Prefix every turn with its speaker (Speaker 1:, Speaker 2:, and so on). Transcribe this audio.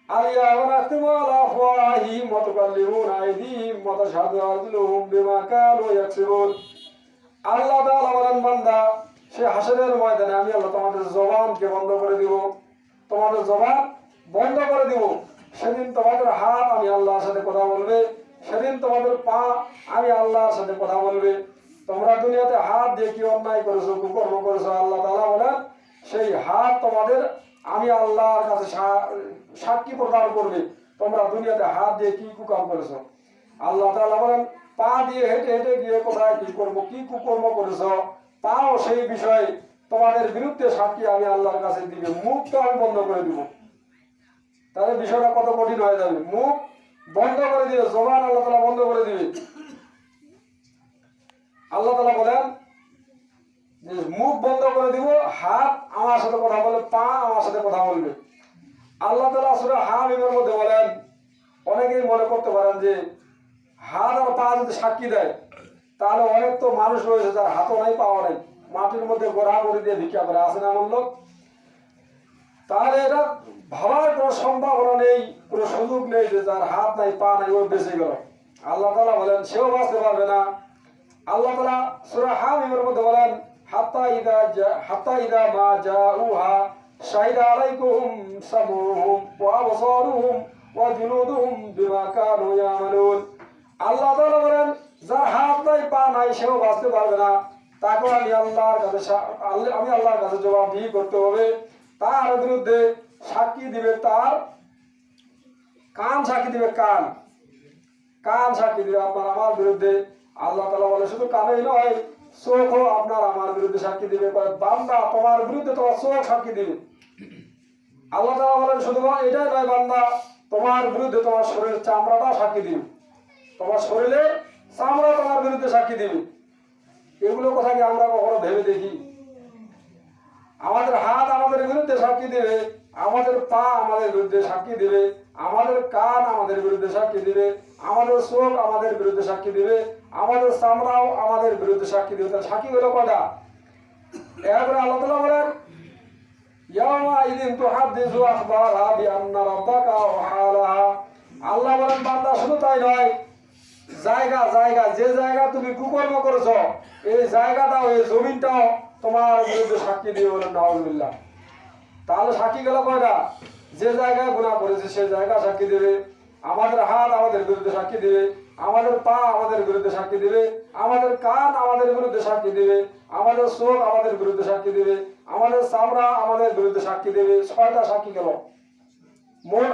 Speaker 1: اليوم نختم على أفواههم وتكلمنا أيديهم وتشهد أرجلهم بما كانوا يكسبون আল্লাহ তাআলা বলেন বান্দা সে হাসরের ময়দানে আমি আল্লাহ তোমাদের জবানকে বন্ধ করে দিব, তোমাদের জবান বন্ধ করে দিব। সেদিন তোমাদের হাত আমি আল্লাহর সাথে কথা বলবে, সেদিন তোমাদের পা আমি আল্লাহর সাথে কথা বলবে। তোমরা দুনিয়াতে হাত দিয়ে কি অন্যায় করেছো, কুকর্ম করেছো, আল্লাহ তাআলা বলেন সেই হাত তোমাদের আমি আল্লাহর কাছে সাক্ষী প্রদান করবে তোমরা দুনিয়াতে হাত দিয়ে কি কুকর্ম করেছো। আল্লাহ তাআলা বলেন পা দিয়ে হেঁটে হেঁটে গিয়ে কোথায় কি করবো, কি কুকর্ম করেছো, পাও সেই বিষয়ে তোমাদের বিরুদ্ধে সাক্ষী আমি আল্লাহর কাছে দিবে। মুখ তো আমি বন্ধ করে দিব। তাহলে বিষয়টা কত কঠিন হয়ে যাবে। মুখ বন্ধ করে দিবে, জবান আল্লাহ তাআলা বন্ধ করে দিবে। আল্লাহ তাআলা বলেন যে মুখ বন্ধ করে দিব, হাত আমার সাথে কথা বলবে, পা আমার সাথে কথা বলবে। আল্লাহ তাআলা সূরা হামিমের মধ্যে বলেন, অনেকেই মনে করতে পারেন যে হাত আর পা যদি সাক্ষী দেয় তাহলে অনেক তো মানুষ রয়েছে যার হাতও নাই পাও নাই, মাটির মধ্যে গোড়াগড়ি দিয়ে ভিক্ষা করে, আছে না এমন লোক? তাহলে এটা ভাবার কোনো সম্ভাবনা নেই, কোনো সুযোগ নেই যে যার হাত নাই পা নাই ও বেঁচে গেল। আল্লাহ তাআলা বলেন সেও বাঁচতে পারবে না। আল্লাহ তাআলা সূরা হামিমের মধ্যে বলেন হাত্তা ইদা মা জাউহা শাহিদা আলাইকুম সামউহুম ওয়া আবসারুহুম ওয়া জুলুদুহুম বিমা কানু ইয়ামালুন। আল্লাহ তাআলা বলেন যার হাত নাই পা নাই সেও বাঁচতে পারবে না, তাকে আমি আল্লাহর কাছে জবাবদিহি করতে হবে। তার বিরুদ্ধে সাক্ষী দিবে তার কান, সাক্ষী দিবে কান, কান সাক্ষী দিবে আপনার আমার বিরুদ্ধে। আল্লাহ তাআলা বলে শুধু কানেই নয়, চোখও আপনার আমার বিরুদ্ধে সাক্ষী দিবে। বান্দা তোমার বিরুদ্ধে তোমার চোখ সাক্ষী দিবে। আল্লাহ তাআলা বলেন শুধু এটাই নয়, বান্দা তোমার বিরুদ্ধে তোমার শরীরের চামড়াটা সাক্ষী দিবে, তোমার শরীরের চামড়া তোমার বিরুদ্ধে সাক্ষী দিবে। এগুলো কথা কি আমরা কখনো ভেবে দেখি? আমাদের হাত আমাদের বিরুদ্ধে সাক্ষী দিবে, আমাদের পা আমাদের বিরুদ্ধে সাক্ষী দিবে, আমাদের কান আমাদের বিরুদ্ধে সাক্ষী দিবে, আমাদের চোখ আমাদের বিরুদ্ধে সাক্ষী দিবে, আমাদের চামড়াও আমাদের বিরুদ্ধে সাক্ষী দিবে। তাহলে সাক্ষী হলো কটা? এরপরে আল্লাহ তাআলা বলেন ইয়াউমাইযিন তুহাদ্দিসু আখবারাহা বিআন্না রাব্বাকা ওয়া হালাহা। আল্লাহ বলেন বান্দা শুধু তাই নয়, জায়গা জায়গা যে জায়গা তুমি কুকর্ম করেছো এই জায়গাটাও এই জমিনটাও তোমার বিরুদ্ধে সাক্ষী দিয়ে বলেন নাউজুবিল্লাহ। তাহলে সাক্ষী গেল কয়টা? যে জায়গায় গুনাহ করেছে সেই জায়গা সাক্ষী দেবে, আমাদের হাত আমাদের বিরুদ্ধে সাক্ষী দিবে, আমাদের পা আমাদের বিরুদ্ধে সাক্ষী দিবে, আমাদের কান আমাদের বিরুদ্ধে সাক্ষী দিবে, আমাদের চোখ আমাদের বিরুদ্ধে সাক্ষী দিবে, আমাদের চামড়া আমাদের বিরুদ্ধে সাক্ষী দেবে। ছয়টা সাক্ষী গেল। মোট